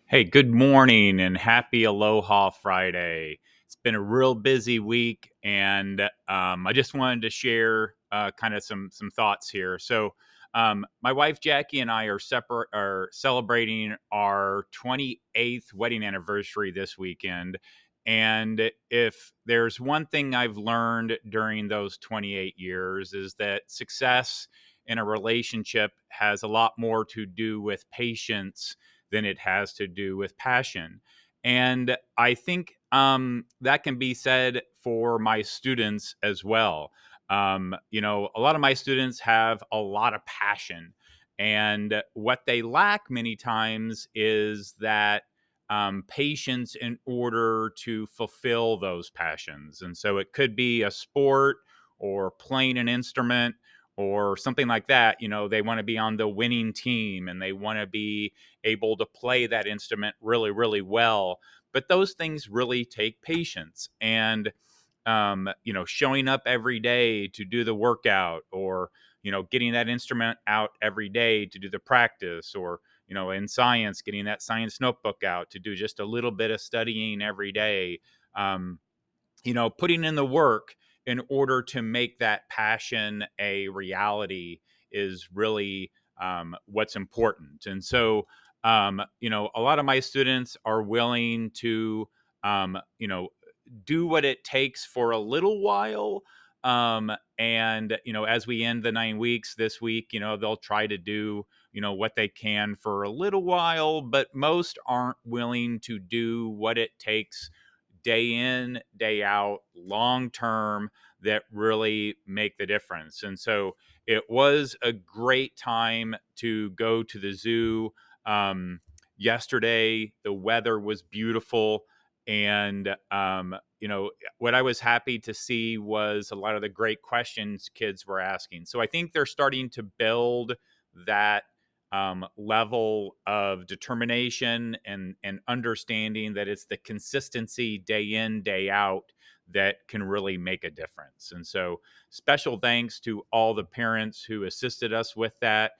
Hey, good morning and happy Aloha Friday. It's been a real busy week, and I just wanted to share kind of some thoughts here. My wife Jackie and I are celebrating our 28th wedding anniversary this weekend. And if there's one thing I've learned during those 28 years is that success in a relationship has a lot more to do with patience than it has to do with passion. And I think that can be said for my students as well. A lot of my students have a lot of passion. And what they lack many times is that patience in order to fulfill those passions. And so it could be a sport or playing an instrument or something like that. They want to be on the winning team and they want to be able to play that instrument really, really well. But those things really take patience and, showing up every day to do the workout or, getting that instrument out every day to do the practice or, in science, getting that science notebook out to do just a little bit of studying every day. Um, putting in the work in order to make that passion a reality is really what's important. And so, a lot of my students are willing to, um, you know, do what it takes for a little while. And, as we end the 9 weeks this week, they'll try to do, what they can for a little while, but most aren't willing to do what it takes day in, day out, long term that really make the difference. And so it was a great time to go to the zoo. Um, Yesterday, the weather was beautiful. And, what I was happy to see was a lot of the great questions kids were asking. So I think they're starting to build that level of determination and understanding that it's the consistency day in day out that can really make a difference. And so special thanks to all the parents who assisted us with that.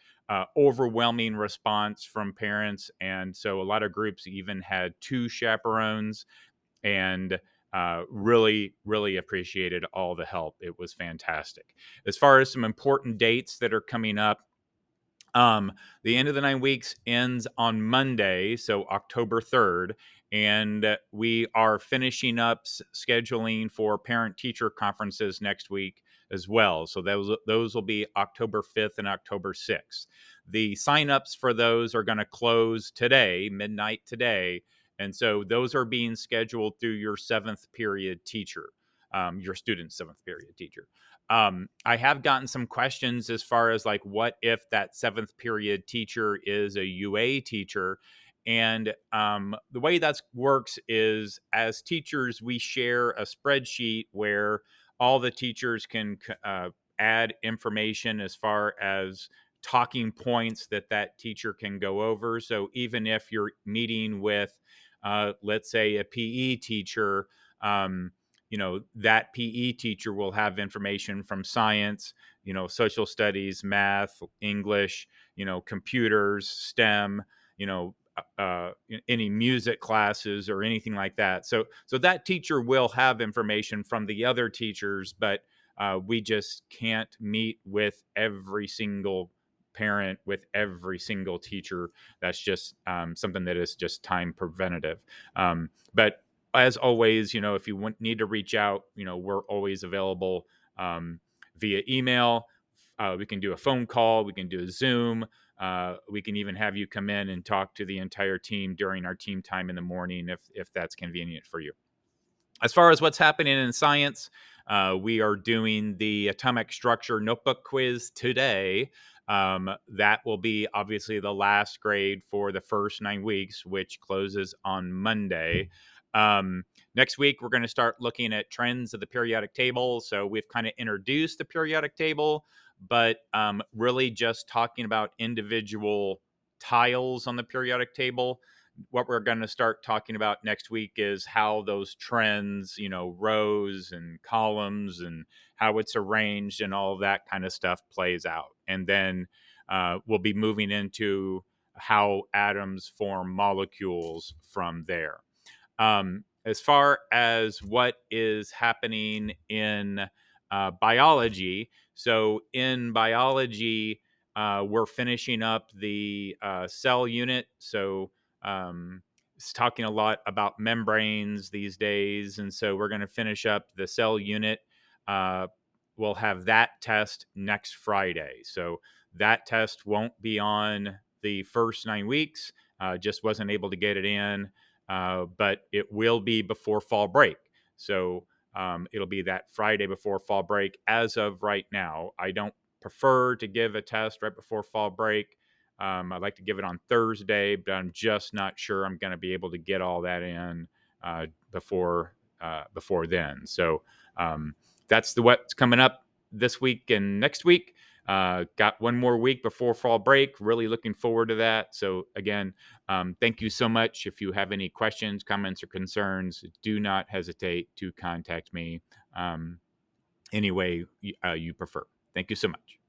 Overwhelming response from parents, and so a lot of groups even had two chaperones, and really, really appreciated all the help. It was fantastic. As far as some important dates that are coming up, the end of the 9 weeks ends on Monday, so October 3rd, and we are finishing up scheduling for parent teacher conferences next week as well. So those will be October 5th and October 6th. The signups for those are going to close today, midnight today, and so those are being scheduled through your seventh period teacher, your student's seventh period teacher. I have gotten some questions as far as like, what if that seventh period teacher is a UA teacher? And the way that works is, as teachers, we share a spreadsheet where all the teachers can add information as far as talking points that teacher can go over. So even if you're meeting with, let's say, a PE teacher, that PE teacher will have information from science, social studies, math, English, computers, STEM, you know, any music classes or anything like that. So that teacher will have information from the other teachers, but we just can't meet with every single parent, with every single teacher. That's just something that is just time preventative. But as always, if you need to reach out, we're always available via email. We can do a phone call. We can do a Zoom. We can even have you come in and talk to the entire team during our team time in the morning if that's convenient for you. As far as what's happening in science, we are doing the atomic structure notebook quiz today. That will be obviously the last grade for the first 9 weeks, which closes on Monday. Um, Next week, we're going to start looking at trends of the periodic table. So we've kind of introduced the periodic table, but really just talking about individual tiles on the periodic table. What we're going to start talking about next week is how those trends, rows and columns and how it's arranged and all of that kind of stuff plays out. And then we'll be moving into how atoms form molecules from there. As far as what is happening in biology, so in biology, we're finishing up the cell unit. So it's talking a lot about membranes these days. And so we're going to finish up the cell unit. Uh, we'll have that test next Friday. So that test won't be on the first 9 weeks. Just wasn't able to get it in, but it will be before fall break. So it'll be that Friday before fall break. As of right now, I don't prefer to give a test right before fall break. I'd like to give it on Thursday, but I'm just not sure I'm going to be able to get all that in before then. So that's what's coming up this week and next week. Got one more week before fall break. Really looking forward to that. So again, thank you so much. If you have any questions, comments, or concerns, do not hesitate to contact me any way you prefer. Thank you so much.